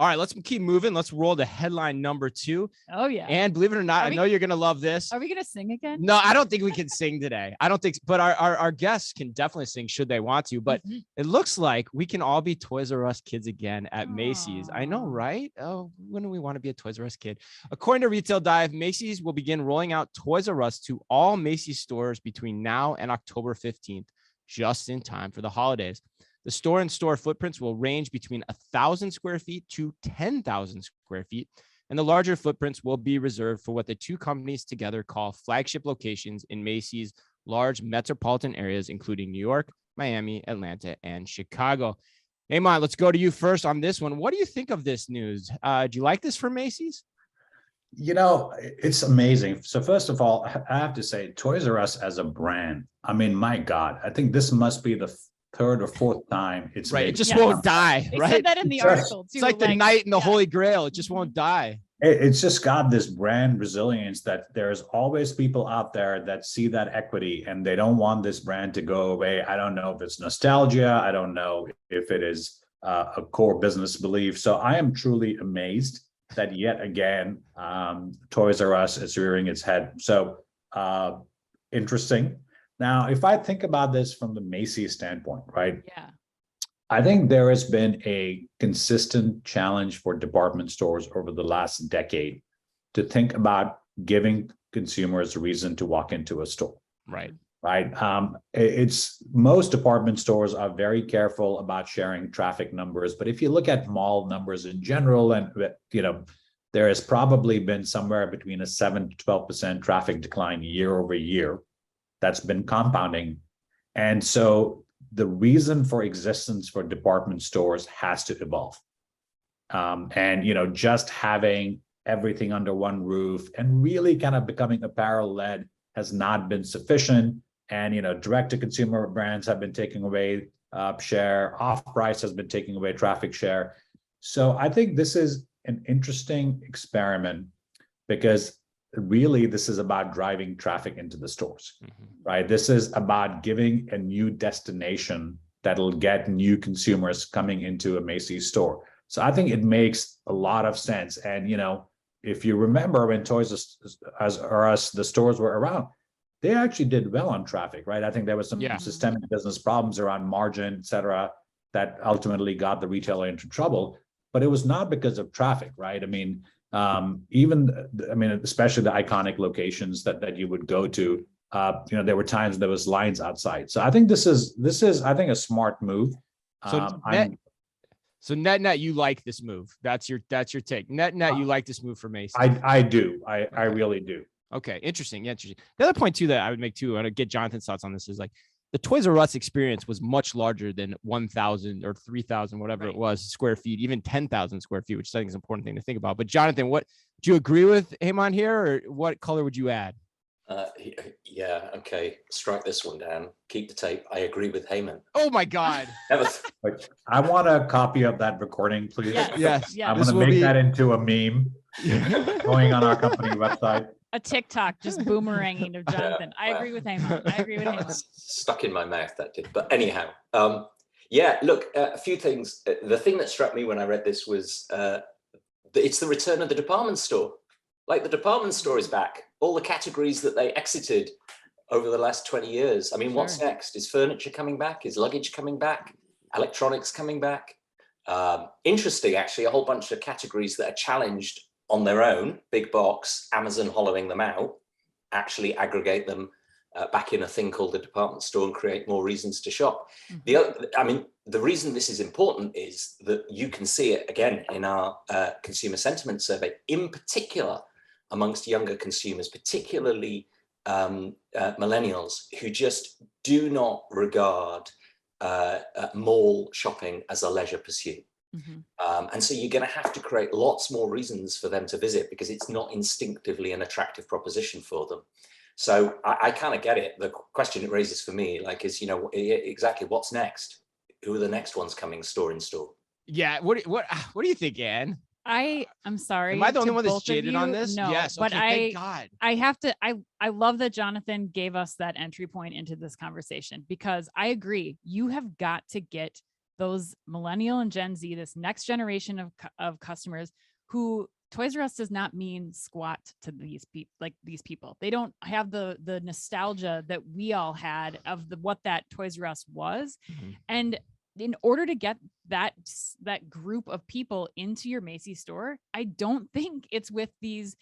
All right, let's keep moving. Let's roll to headline number 2. Oh, yeah. And believe it or not, I know you're going to love this. Are we going to sing again? No, I don't think we can sing today. I don't think, but our guests can definitely sing should they want to. But it looks like we can all be Toys R Us kids again at Macy's. I know, right? Oh, when do we want to be a Toys R Us kid? According to Retail Dive, Macy's will begin rolling out Toys R Us to all Macy's stores between now and October 15th, just in time for the holidays. The store-in-store footprints will range between 1,000 square feet to 10,000 square feet, and the larger footprints will be reserved for what the two companies together call flagship locations in Macy's large metropolitan areas, including New York, Miami, Atlanta, and Chicago. Eamon, let's go to you first on this one. What do you think of this news? Do you like this for Macy's? You know, it's amazing. So first of all, I have to say Toys R Us as a brand, I mean, my God, I think this must be the third or fourth time it's right. It just won't die. They right. said that in the article too. It's like the knight in the Holy Grail. It just won't die. It's just got this brand resilience that there's always people out there that see that equity and they don't want this brand to go away. I don't know if it's nostalgia. I don't know if it is a core business belief. So I am truly amazed that yet again, Toys R Us is rearing its head. So interesting. Now, if I think about this from the Macy's standpoint, right? Yeah. I think there has been a consistent challenge for department stores over the last decade to think about giving consumers a reason to walk into a store. Right. Right. It's most department stores are very careful about sharing traffic numbers. But if you look at mall numbers in general, and there has probably been somewhere between a 7 to 12% traffic decline year over year. That's been compounding. And so the reason for existence for department stores has to evolve. And just having everything under one roof and really kind of becoming apparel led has not been sufficient. And direct to consumer brands have been taking away share, off price has been taking away traffic share. So I think this is an interesting experiment because really this is about driving traffic into the stores, right? This is about giving a new destination that'll get new consumers coming into a Macy's store. So I think it makes a lot of sense. And, if you remember when Toys R Us, the stores were around, they actually did well on traffic, right? I think there was some systemic business problems around margin, et cetera, that ultimately got the retailer into trouble, but it was not because of traffic, right? I mean, especially the iconic locations that you would go to, there were times there was lines outside. So I think this is I think a smart move. So net, you like this move. That's your take. Net, you like this move for Macy. I do. I really do. Okay, interesting. The other point too that I would make too, and I'd get Jonathan's thoughts on this, is like the Toys R Us experience was much larger than 1,000 or 3,000, whatever it was, square feet, even 10,000 square feet, which I think is an important thing to think about. But Jonathan, what do you agree with Eamon here, or what color would you add? Yeah, okay. Strike this one down. Keep the tape. I agree with Eamon. Oh my God. I want a copy of that recording, please. Yes. I'm going to make that into a meme going on our company website. A TikTok just boomeranging of Jonathan. I agree with Eamon. Stuck in my mouth, that did. But anyhow, look, a few things. The thing that struck me when I read this was it's the return of the department store. Like the department store is back. All the categories that they exited over the last 20 years. I mean, what's next? Is furniture coming back? Is luggage coming back? Electronics coming back? Interesting, actually, a whole bunch of categories that are challenged on their own, big box, Amazon hollowing them out, actually aggregate them back in a thing called the department store and create more reasons to shop. The reason this is important is that you can see it again in our consumer sentiment survey, in particular amongst younger consumers, particularly millennials, who just do not regard mall shopping as a leisure pursuit. And so you're going to have to create lots more reasons for them to visit because it's not instinctively an attractive proposition for them. So I kind of get it. The question it raises for me, is, exactly what's next? Who are the next ones coming store in store? Yeah. What do you think, Anne? I'm sorry. Am I the only one that's jaded on this? No, yes. But thank God. I love that Jonathan gave us that entry point into this conversation because I agree. You have got to get those millennial and Gen Z, this next generation of customers who Toys R Us does not mean squat to these people. Like these people, they don't have the nostalgia that we all had of what that Toys R Us was. And in order to get that group of people into your Macy's store, I don't think it's with these,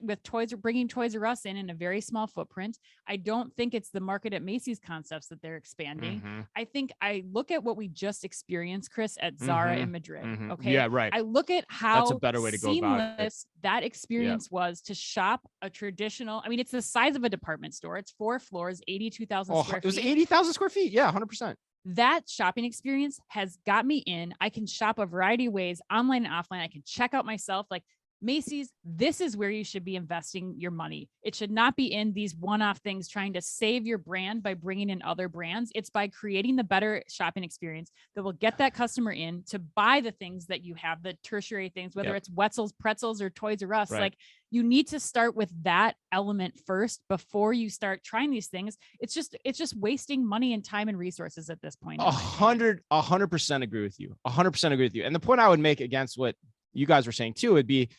with bringing Toys R Us in a very small footprint. I don't think it's the market at Macy's concepts that they're expanding. I think I look at what we just experienced, Chris, at Zara in Madrid. Okay. Yeah, right. I look at how that's a better way to go about it. That experience was to shop a traditional, I mean, it's the size of a department store. It's 4 floors, 82,000 square feet. It was 80,000 square feet. Yeah, 100%. That shopping experience has got me in. I can shop a variety of ways, online and offline. I can check out myself. Like Macy's, this is where you should be investing your money. It should not be in these one-off things trying to save your brand by bringing in other brands. It's by creating the better shopping experience that will get that customer in to buy the things that you have, the tertiary things, whether it's Wetzel's Pretzels or Toys R Us. Like you need to start with that element first before you start trying these things. It's just wasting money and time and resources at this point. 100% agree with you. 100% agree with you. And the point I would make against what you guys were saying too would be,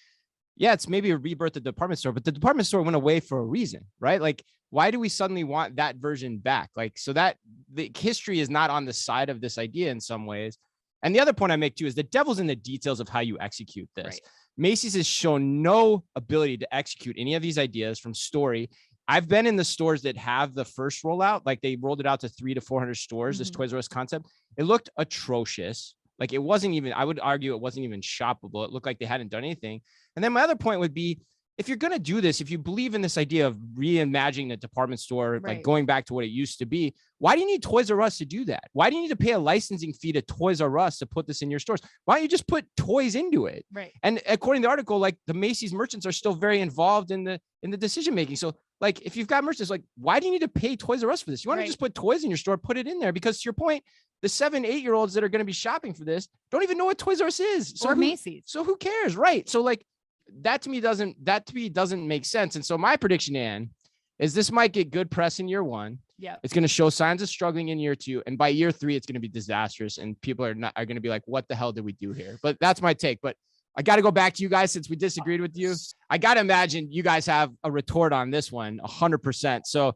yeah, it's maybe a rebirth of the department store, but the department store went away for a reason, right? Like, why do we suddenly want that version back? Like, so that the history is not on the side of this idea in some ways. And the other point I make too is the devil's in the details of how you execute this. Right. Macy's has shown no ability to execute any of these ideas from story. I've been in the stores that have the first rollout, like they rolled it out to 300 to 400 stores, this Toys R Us concept. It looked atrocious. Like it wasn't even, I would argue it wasn't even shoppable. It looked like they hadn't done anything. And then my other point would be, if you're going to do this, if you believe in this idea of reimagining the department store, like going back to what it used to be, why do you need Toys R Us to do that? Why do you need to pay a licensing fee to Toys R Us to put this in your stores? Why don't you just put toys into it? Right. And according to the article, like the Macy's merchants are still very involved in the decision-making. So like, if you've got merchants, like, why do you need to pay Toys R Us for this? You want to just put toys in your store, put it in there, because to your point, the 7-8-year-olds that are going to be shopping for this don't even know what Toys R Us is. So or Macy's. So who cares? Right. So like, that to me doesn't make sense. And so my prediction, Ann, is this might get good press in year 1. Yeah. It's going to show signs of struggling in year 2. And by year 3, it's going to be disastrous. And people are going to be like, what the hell did we do here? But that's my take. But I got to go back to you guys since we disagreed with you. I got to imagine you guys have a retort on this one, 100%. So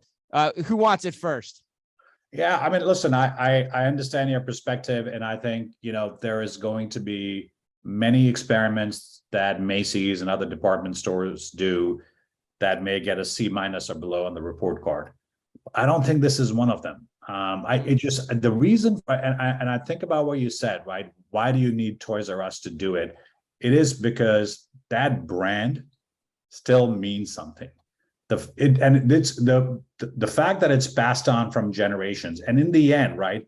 who wants it first? Yeah, I mean, listen, I understand your perspective. And I think, there is going to be many experiments that Macy's and other department stores do that may get a C- or below on the report card. I don't think this is one of them. The reason, and I think about what you said, right? Why do you need Toys R Us to do it? It is because that brand still means something. The fact that it's passed on from generations, and in the end, right,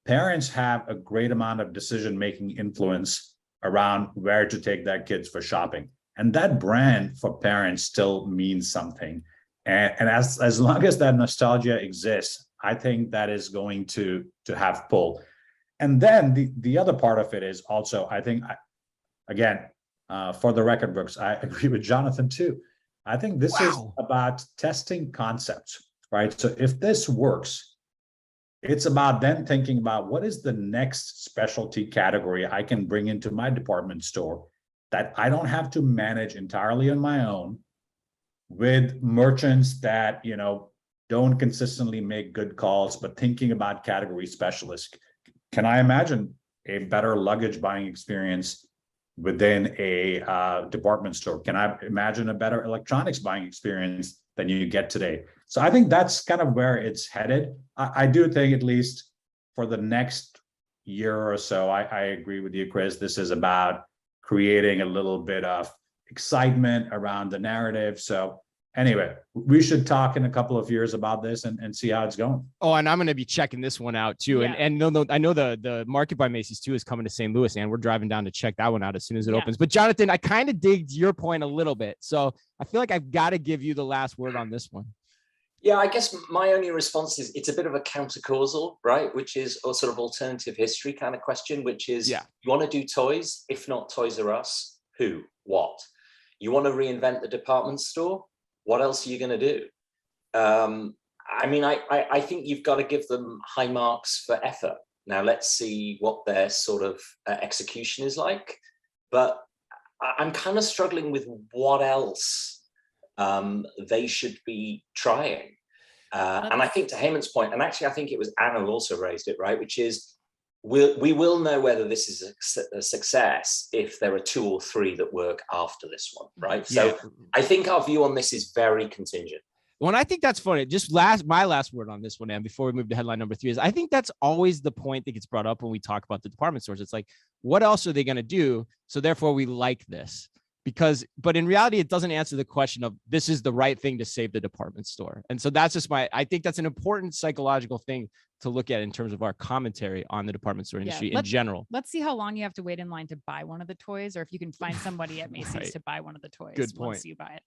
parents have a great amount of decision-making influence around where to take their kids for shopping, and that brand for parents still means something. And as long as that nostalgia exists, I think that is going to have pull. And then the other part of it is also, I think, again, for the record books, I agree with Jonathan too. I think this is about testing concepts, right? So if this works, it's about then thinking about what is the next specialty category I can bring into my department store that I don't have to manage entirely on my own, with merchants that, don't consistently make good calls, but thinking about category specialists. Can I imagine a better luggage buying experience within a department store? Can I imagine a better electronics buying experience than you get today? So I think that's kind of where it's headed. I do think, at least for the next year or so, I agree with you, Chris. This is about creating a little bit of excitement around the narrative. So anyway, we should talk in a couple of years about this and see how it's going. Oh, and I'm going to be checking this one out too. Yeah. And no, I know the Market by Macy's too is coming to St. Louis, and we're driving down to check that one out as soon as it opens. But Jonathan, I kind of digged your point a little bit. So I feel like I've got to give you the last word on this one. Yeah, I guess my only response is it's a bit of a counter-causal, right? Which is a sort of alternative history kind of question, which is, you want to do toys? If not Toys R Us, who? What? You want to reinvent the department store? What else are you going to do? I mean, I think you've got to give them high marks for effort. Now let's see what their sort of execution is like. But I'm kind of struggling with what else they should be trying. And I think to Heyman's point, and actually I think it was Anna who also raised it, right, which is we will know whether this is a success if there are 2 or 3 that work after this one, right? Yeah. So I think our view on this is very contingent. Well, I think that's funny. Just my last word on this one, and before we move to headline number 3, is I think that's always the point that gets brought up when we talk about the department stores. It's like, what else are they going to do? So therefore we like this. But in reality, it doesn't answer the question of this is the right thing to save the department store. And so that's just I think that's an important psychological thing to look at in terms of our commentary on the department store industry in general. Let's see how long you have to wait in line to buy one of the toys, or if you can find somebody at Macy's Right. to buy one of the toys Good point. once you buy it.